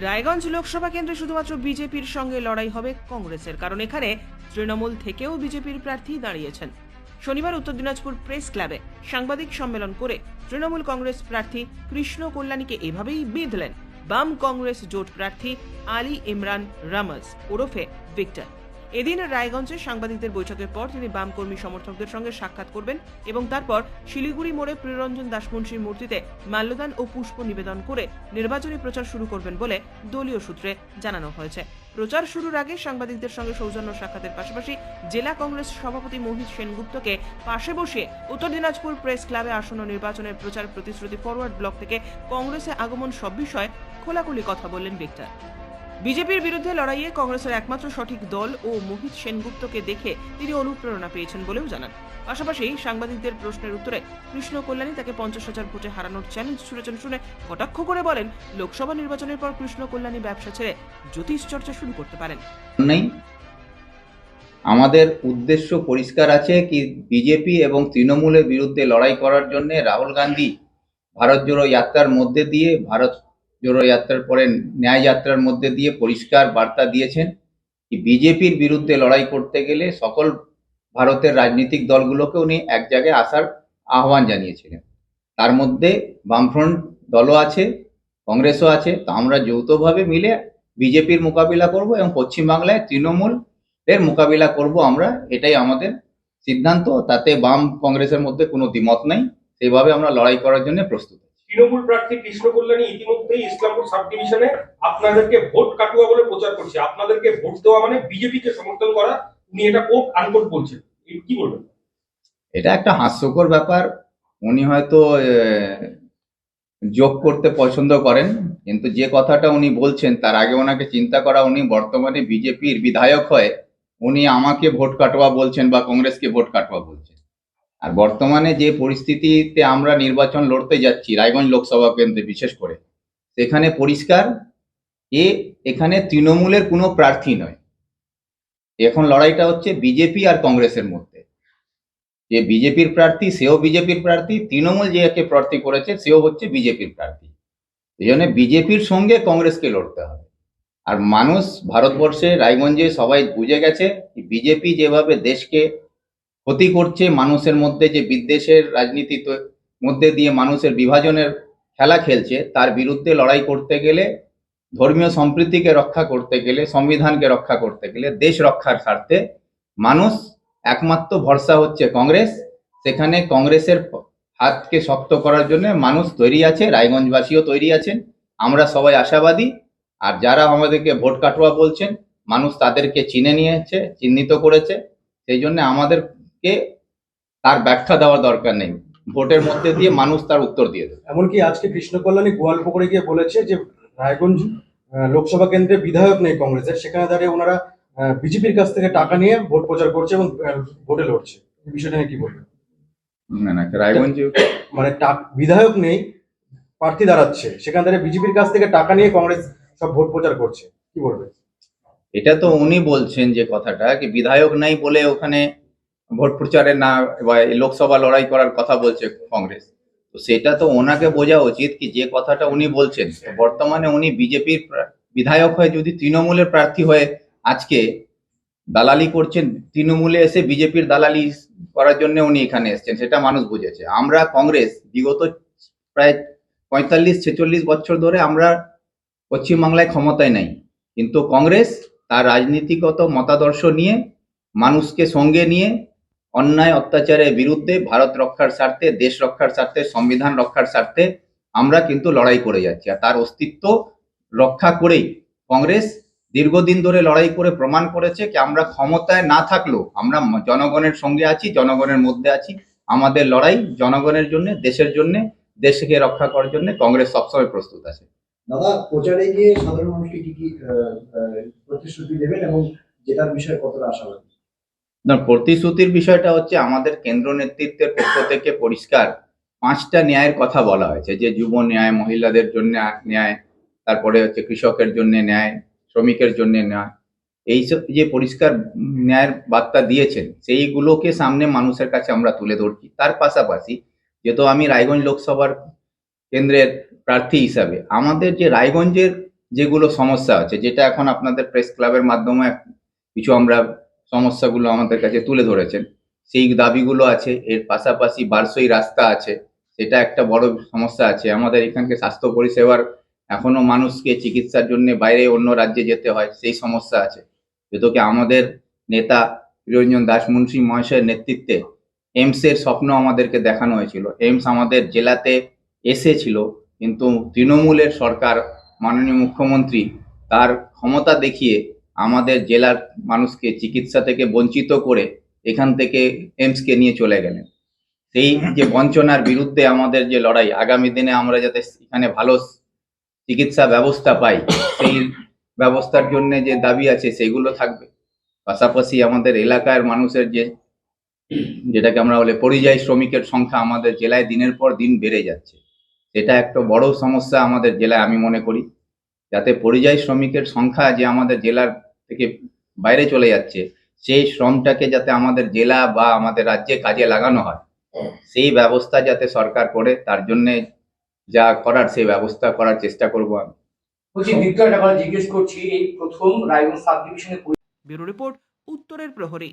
রায়গঞ্জ লোকসভা কেন্দ্রে শুধুমাত্র বিজেপির সঙ্গে লড়াই হবে কংগ্রেসের, কারণ এখানে তৃণমূল থেকেও বিজেপির প্রার্থী দাঁড়িয়েছেন। শনিবার উত্তর দিনাজপুর প্রেস ক্লাবে সাংবাদিক সম্মেলন করে তৃণমূল কংগ্রেস প্রার্থী কৃষ্ণ কল্যাণীকে এভাবেই বিঁধলেন বাম কংগ্রেস জোট প্রার্থী আলী ইমরান রামাজ ওরফে ভিক্টর। এদিন রায়গঞ্জে সাংবাদিকদের বৈঠকের পর তিনি বাম কর্মী সমর্থকদের সঙ্গে সাক্ষাৎ করবেন এবং তারপর শিলিগুড়ি মোড়ে প্রিয়রঞ্জন দাসমুন্সির মূর্তিতে মাল্যদান ও পুষ্প নিবেদন করে নির্বাচনী প্রচার শুরু করবেন বলে দলীয় সূত্রে জানানো হয়েছে। প্রচার শুরুর আগে সাংবাদিকদের সঙ্গে সৌজন্য সাক্ষাতের পাশাপাশি জেলা কংগ্রেস সভাপতি মোহিত সেনগুপ্তকে পাশে বসিয়ে উত্তর দিনাজপুর প্রেস ক্লাবে আসন্ন নির্বাচনের প্রচার প্রতিশ্রুতি ফরওয়ার্ড ব্লক থেকে কংগ্রেসে আগমন সব বিষয়ে খোলাখুলি কথা বললেন ভিক্টর। বিজেপির বিরুদ্ধে লড়াইয়ে কংগ্রেসের একমাত্র সঠিক দল ও মোহিত সেনগুপ্তকে দেখে তিনি অনুপ্রেরণা পেয়েছেন বলেও জানান। পাশাপাশি সাংবাদিকদের প্রশ্নের উত্তরে কৃষ্ণ কল্যাণী তাকে 50,000 ভোটে হারানোর চ্যালেঞ্জ ছুড়েছেন শুনে কটাক্ষ করে বলেন, লোকসভা নির্বাচনের পর কৃষ্ণ কল্যাণী ব্যবসা ছেড়ে জ্যোতিষ চর্চা শুরু করতে পারেন। আমাদের উদ্দেশ্য পরিষ্কার আছে কি বিজেপি এবং তৃণমূলের বিরুদ্ধে লড়াই করার জন্য রাহুল গান্ধী ভারত জোড়ো যাত্রার মধ্যে দিয়ে ভারত জোড়ো যাত্রার পরে ন্যায় যাত্রার মধ্যে দিয়ে পরিষ্কার বার্তা দিয়েছেন কি বিজেপির বিরুদ্ধে লড়াই করতে গেলে সকল ভারতের রাজনৈতিক দলগুলোকে উনি এক জায়গায় আসার আহ্বান জানিয়েছিলেন। তার মধ্যে বামফ্রন্ট দলও আছে, কংগ্রেসও আছে। তো আমরা যৌথভাবে মিলে বিজেপির মোকাবিলা করব এবং পশ্চিমবাংলায় তৃণমূল এর মোকাবিলা করব আমরা, এটাই আমাদের সিদ্ধান্ত। তাতে বাম কংগ্রেসের মধ্যে কোনো দ্বিমত নেই, সেইভাবে আমরা লড়াই করার জন্য প্রস্তুত। তৃণমূল প্রার্থী কৃষ্ণ কল্যাণী ইতিমধ্যেই ইসলামপুর সাব ডিভিশনে আপনাদেরকে ভোট কাটুয়া বলে প্রচার করছে। আপনাদেরকে ভোট দেওয়া মানে বিজেপিকে সমর্থন করা, উনি এটা কোট আনকোট বলছেন, কি বলবেন? এটা একটা হাস্যকর ব্যাপার। উনি হয়তো যোগ করতে পছন্দ করেন, কিন্তু যে কথাটা উনি বলছেন তার আগে ওনাকে চিন্তা করা, উনি বর্তমানে বিজেপির বিধায়ক হয়ে উনি আমাকে ভোট কাটোয়া বলছেন বা কংগ্রেসকে ভোট কাটোয়া বলছেন। আর বর্তমানে যে পরিস্থিতিতে আমরা নির্বাচন লড়তে যাচ্ছি রায়গঞ্জ লোকসভা কেন্দ্রে বিশেষ করে, সেখানে পরিষ্কার এখানে তৃণমূলের কোনো প্রার্থী নয়। এখন লড়াইটা হচ্ছে বিজেপি আর কংগ্রেসের মধ্যে। যে বিজেপির প্রার্থী সেও বিজেপির প্রার্থী, তৃণমূল যে একে প্রার্থী করেছে সেও হচ্ছে বিজেপির প্রার্থী। এই জন্য বিজেপির সঙ্গে কংগ্রেসকে লড়তে হবে। আর মানুষ ভারতবর্ষে রায়গঞ্জে সবাই বুঝে গেছে বিজেপি যেভাবে দেশকে ক্ষতি করছে, মানুষের মধ্যে যে বিদ্বেষের রাজনীতি মধ্যে দিয়ে মানুষের বিভাজনের খেলা খেলছে, তার বিরুদ্ধে লড়াই করতে গেলে, ধর্মীয় সম্প্রীতিকে রক্ষা করতে গেলে, সংবিধানকে রক্ষা করতে গেলে, দেশ রক্ষার স্বার্থে মানুষ একমাত্র ভরসা হচ্ছে কংগ্রেস। সেখানে কংগ্রেসের হাতকে শক্ত করার জন্য মানুষ তৈরি আছে, রায়গঞ্জবাসীও তৈরি আছেন। আমরা সবাই আশাবাদী। আর যারা আমাদেরকে ভোট কাটোয়া বলছেন, মানুষ তাদেরকে চিনে নিয়েছে, চিহ্নিত করেছে। সেই জন্য আমাদেরকে তার ব্যাখ্যা দেওয়ার দরকার নেই, ভোটের মধ্যে দিয়ে মানুষ তার উত্তর দিয়ে দেবে। এমনকি আজকে কৃষ্ণ কল্যাণী গোয়ালপুকুরে গিয়ে বলেছে যে রায়গঞ্জ লোকসভা কেন্দ্রে বিধায়ক নেই কংগ্রেসের, সেখানে দাঁড়িয়ে ওনারা বিজেপির কাছ থেকে টাকা নিয়ে ভোট প্রচার করছে এবং ভোটে লড়ছে। এই বিষয়টা নিয়ে কি বলবেন? না, রায়গঞ্জ মানে বিধায়ক নেই, প্রার্থী দাঁড়াচ্ছে, সেখানে দাঁড়িয়ে বিজেপির কাছ থেকে টাকা নিয়ে কংগ্রেস সব ভোট প্রচার করছে, কি বলবেন? এটা তো উনি বলছেন যে কথাটা কি বিধায়ক নাই বলে ওখানে ভোট প্রচারে না বা লোকসভা লড়াই করার কথা বলছে কংগ্রেস। তো সেটা তো ওনাকে বোঝা উচিত কি যে কথাটা উনি বলছেন, বর্তমানে উনি বিজেপির বিধায়ক হয়ে যদি তৃণমূলের প্রার্থী হয়ে আজকে দালালি করছেন, তৃণমূলে এসে বিজেপির দালালি করার জন্য উনি এখানে এসেছেন, সেটা মানুষ বুঝেছে। আমরা কংগ্রেস বিগত প্রায় 45-46 বছর ধরে আমরা পশ্চিমবাংলায় ক্ষমতায় নাই, কিন্তু কংগ্রেস তার রাজনীতিগত মতাদর্শ নিয়ে মানুষকে সঙ্গে নিয়ে অন্যায় অত্যাচারের বিরুদ্ধে ভারত রক্ষার স্বার্থে, দেশ রক্ষার স্বার্থে, সংবিধান রক্ষার স্বার্থে আমরা কিন্তু লড়াই করে যাচ্ছি। আর তার অস্তিত্ব রক্ষা করেই কংগ্রেস দীর্ঘদিন ধরে লড়াই করে প্রমাণ করেছে কি আমরা ক্ষমতায় না থাকলেও আমরা জনগণের সঙ্গে আছি, জনগণের মধ্যে আছি। আমাদের লড়াই জনগণের জন্য, দেশের জন্য, দেশকে রক্ষা করার জন্য কংগ্রেস সবসময় প্রস্তুত আছে। দাদা, প্রচারে গিয়ে সাধারণ মানুষকে কি কি প্রতিশ্রুতি দেবেন এবং জেতার বিষয়ে কতটা আশাবাদী? না, প্রতিশ্রুতির বিষয়টা হচ্ছে আমাদের কেন্দ্র নেতৃত্বের পক্ষ থেকে পরিষ্কার 5টা ন্যায়ের কথা বলা হয়েছে, যে যুব ন্যায়, মহিলাদের জন্য ন্যায়, তারপরে হচ্ছে কৃষকের জন্য ন্যায়, শ্রমিকের জন্য ন্যায়। এইসব যে পরিষ্কার ন্যায়ের বার্তা দিয়েছেন, সেইগুলোকে সামনে মানুষের কাছে আমরা তুলে ধরছি। তার পাশাপাশি যেহেতু আমি রায়গঞ্জ লোকসভার কেন্দ্রের প্রার্থী হিসাবে আমাদের যে রায়গঞ্জের যেগুলো সমস্যা আছে, যেটা এখন আপনাদের প্রেস ক্লাবের মাধ্যমে কিছু আমরা সমস্যাগুলো আমাদের কাছে তুলে ধরেছেন, সেই দাবিগুলো আছে। এর পাশাপাশি বারসই রাস্তা আছে, সেটা একটা বড় সমস্যা আছে। আমাদের এখানকে স্বাস্থ্য পরিষেবার এখনো মানুষকে চিকিৎসার জন্য বাইরে অন্য রাজ্যে যেতে হয়, সেই সমস্যা আছে। যেহেতু আমাদের নেতা প্রিয়রঞ্জন দাস মুন্সি মহাশয়ের নেতৃত্বে এইমসের স্বপ্ন আমাদেরকে দেখানো হয়েছিল। এইমস আমাদের জেলাতে এসেছিল, কিন্তু তৃণমূলের সরকার, মাননীয় মুখ্যমন্ত্রী তার ক্ষমতা দেখিয়ে আমাদের জেলার মানুষকে চিকিৎসা থেকে বঞ্চিত করে এখান থেকে এইমসকে নিয়ে চলে গেলেন। সেই যে বঞ্চনার বিরুদ্ধে আমাদের যে লড়াই, আগামী দিনে আমরা যাতে এখানে ভালো চিকিৎসা ব্যবস্থা পাই, সেই ব্যবস্থার জন্য যে দাবি আছে সেগুলো থাকবে। পাশাপাশি আমাদের এলাকার মানুষের যেটাকে আমরা বলে পরিযায়ী শ্রমিকের সংখ্যা আমাদের জেলায় দিনের পর দিন বেড়ে যাচ্ছে, সেটা একটা বড় সমস্যা আমাদের জেলায় আমি মনে করি। যাতে পরিযায়ী শ্রমিকের সংখ্যা যে আমাদের জেলার থেকে বাইরে চলে যাচ্ছে, সেই শ্রমটাকে যাতে আমাদের জেলা বা আমাদের রাজ্যে কাজে লাগানো হয়, সেই ব্যবস্থা যাতে সরকার করে, তার জন্য যা করার সেই ব্যবস্থা করার চেষ্টা করব আমি। বলছি দ্বিতীয় একটা কথা জিজ্ঞেস করছি, এই প্রথম রায়গঞ্জ সাব ডিভিশনে ব্যুরো রিপোর্ট, উত্তরের প্রহরী।